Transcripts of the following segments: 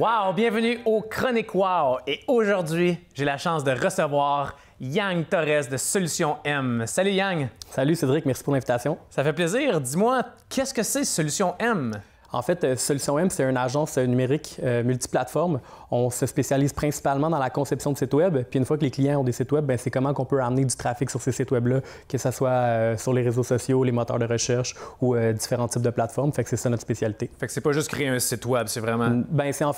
Wow! Bienvenue au Chronique Wow! Et aujourd'hui, j'ai la chance de recevoir Yang Torres de Solution M. Salut Yang! Salut Cédric, merci pour l'invitation. Ça fait plaisir. Dis-moi, qu'est-ce que c'est Solution M? En fait, Solution M, c'est une agence numérique multiplateforme. On se spécialise principalement dans la conception de sites web. Puis une fois que les clients ont des sites web, c'est comment on peut amener du trafic sur ces sites web-là, que ce soit sur les réseaux sociaux, les moteurs de recherche ou différents types de plateformes. Fait que c'est ça notre spécialité. Fait que c'est pas juste créer un site web, c'est vraiment...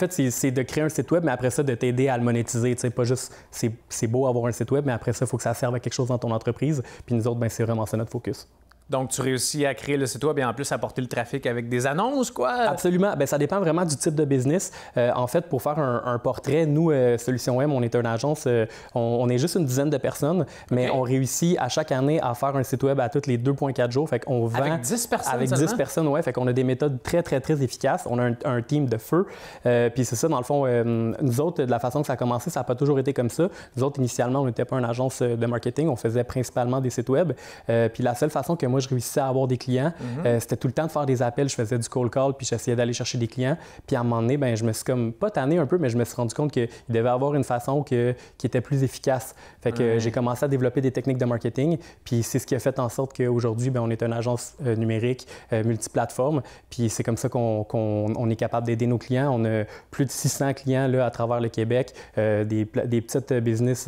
C'est de créer un site web, mais après ça, de t'aider à le monétiser. T'sais, pas juste, c'est beau avoir un site web, mais après ça, il faut que ça serve à quelque chose dans ton entreprise. Puis nous autres, c'est vraiment ça notre focus. Donc, tu réussis à créer le site web et en plus apporter le trafic avec des annonces, quoi? Absolument. Ça dépend vraiment du type de business. En fait, pour faire un portrait, nous, Solution M, on est une agence, on est juste une dizaine de personnes, mais on réussit à chaque année à faire un site web à tous les 2,4 jours. Fait qu'on vend avec 10 personnes avec seulement? 10 personnes, ouais. Fait qu'on a des méthodes très, très, très efficaces. On a un team de feu. Puis c'est ça, dans le fond, nous autres, de la façon que ça a commencé, ça n'a pas toujours été comme ça. Nous autres, initialement, on n'était pas une agence de marketing. On faisait principalement des sites web. Puis la seule façon que moi, je réussissais à avoir des clients, c'était tout le temps de faire des appels. Je faisais du cold call, puis j'essayais d'aller chercher des clients. Puis à un moment donné, je me suis comme pas tanné un peu, mais je me suis rendu compte qu'il devait avoir une façon qui était plus efficace. Fait que j'ai commencé à développer des techniques de marketing. Puis c'est ce qui a fait en sorte qu'aujourd'hui, on est une agence numérique multiplateforme. Puis c'est comme ça qu'on est capable d'aider nos clients. On a plus de 600 clients là, à travers le Québec, des petites business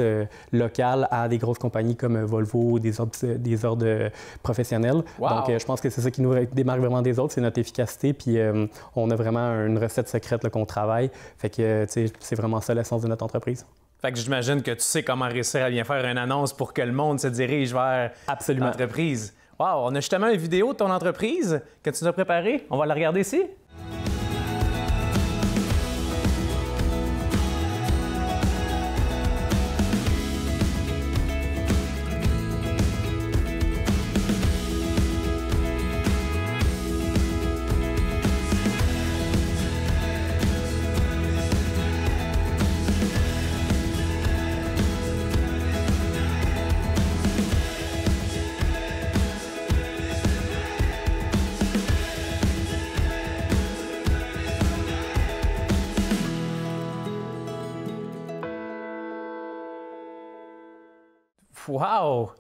locales à des grosses compagnies comme Volvo, des ordres professionnels. Wow. Donc, je pense que c'est ça qui nous démarque vraiment des autres, c'est notre efficacité. Puis, on a vraiment une recette secrète là, qu'on travaille. Fait que, c'est vraiment ça l'essence de notre entreprise. Fait que j'imagine que tu sais comment réussir à bien faire une annonce pour que le monde se dirige vers l'entreprise. Wow! On a justement une vidéo de ton entreprise que tu nous as préparée. On va la regarder ici. Wow!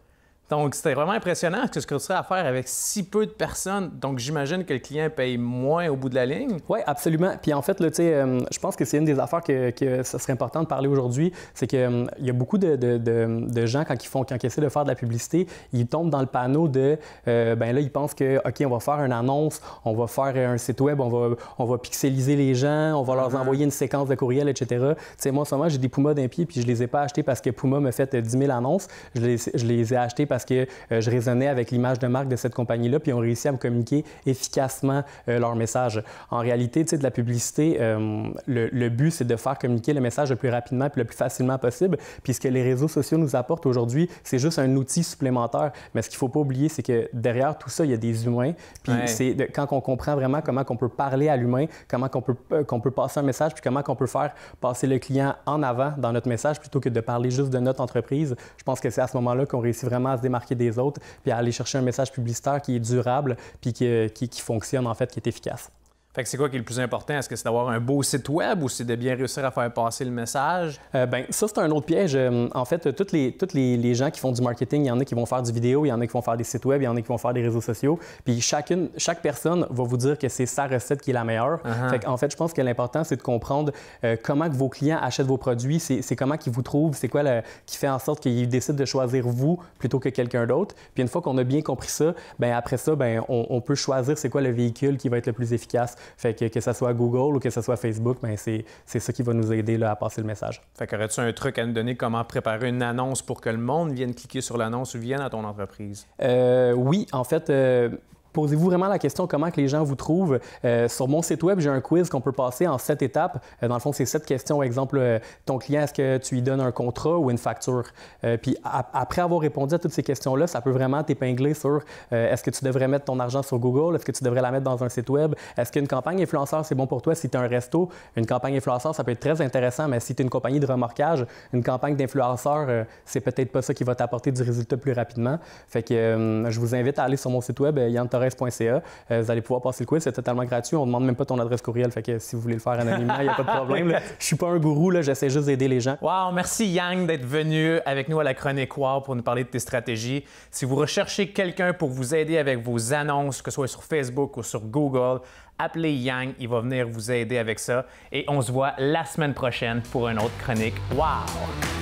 Donc, c'était vraiment impressionnant ce que tu réussis à faire avec si peu de personnes. Donc, j'imagine que le client paye moins au bout de la ligne. Oui, absolument. Puis en fait, là, je pense que c'est une des affaires que ce serait important de parler aujourd'hui. C'est qu'il y a beaucoup de gens, quand ils essaient de faire de la publicité, ils tombent dans le panneau de, là, ils pensent que, OK, on va faire une annonce, on va faire un site web, on va pixeliser les gens, on va leur envoyer une séquence de courriel, etc. Moi, en ce moment, j'ai des Puma d'un pied, puis je les ai pas achetés parce que Puma m'a fait 10 000 annonces. Je les ai achetés parce que je résonnais avec l'image de marque de cette compagnie-là, puis ils ont réussi à me communiquer efficacement leur message. En réalité, de la publicité, le but, c'est de faire communiquer le message le plus rapidement et le plus facilement possible. Puis ce que les réseaux sociaux nous apportent aujourd'hui, c'est juste un outil supplémentaire. Mais ce qu'il ne faut pas oublier, c'est que derrière tout ça, il y a des humains. Puis c'est quand on comprend vraiment comment on peut parler à l'humain, comment qu'on peut passer un message, puis comment on peut faire passer le client en avant dans notre message plutôt que de parler juste de notre entreprise. Je pense que c'est à ce moment-là qu'on réussit vraiment à se démarquer des autres, puis à aller chercher un message publicitaire qui est durable, puis qui fonctionne, en fait, qui est efficace. Fait que c'est quoi qui est le plus important? Est-ce que c'est d'avoir un beau site web ou c'est de bien réussir à faire passer le message? Ça, c'est un autre piège. En fait, tous les gens qui font du marketing, il y en a qui vont faire du vidéo, il y en a qui vont faire des sites web, il y en a qui vont faire des réseaux sociaux. Puis chaque personne va vous dire que c'est sa recette qui est la meilleure. Fait qu'en fait, je pense que l'important, c'est de comprendre comment que vos clients achètent vos produits, c'est comment qu'ils vous trouvent, c'est quoi qui fait en sorte qu'ils décident de choisir vous plutôt que quelqu'un d'autre. Puis une fois qu'on a bien compris ça, après ça, on peut choisir c'est quoi le véhicule qui va être le plus efficace. Fait que ce soit Google ou que ce soit Facebook, c'est ça qui va nous aider là, à passer le message. Fait qu'aurais-tu un truc à nous donner comment préparer une annonce pour que le monde vienne cliquer sur l'annonce ou vienne à ton entreprise? Oui, en fait, posez-vous vraiment la question comment que les gens vous trouvent. Sur mon site web, j'ai un quiz qu'on peut passer en 7 étapes. Dans le fond, c'est 7 questions. Exemple, ton client, est-ce que tu lui donnes un contrat ou une facture? Puis après avoir répondu à toutes ces questions-là, ça peut vraiment t'épingler sur est-ce que tu devrais mettre ton argent sur Google? Est-ce que tu devrais la mettre dans un site web? Est-ce qu'une campagne influenceur, c'est bon pour toi si tu as un resto? Une campagne influenceur, ça peut être très intéressant, mais si tu es une compagnie de remorquage, une campagne d'influenceur, c'est peut-être pas ça qui va t'apporter du résultat plus rapidement. Fait que je vous invite à aller sur mon site web, yantorres.com. quiz.ca. Vous allez pouvoir passer le quiz, c'est totalement gratuit. On ne demande même pas ton adresse courriel, fait que si vous voulez le faire anonymement, il n'y a pas de problème. Là. Je suis pas un gourou, j'essaie juste d'aider les gens. Wow, merci Yang d'être venu avec nous à la Chronique Wow pour nous parler de tes stratégies. Si vous recherchez quelqu'un pour vous aider avec vos annonces, que ce soit sur Facebook ou sur Google, appelez Yang, il va venir vous aider avec ça. Et on se voit la semaine prochaine pour une autre Chronique Wow!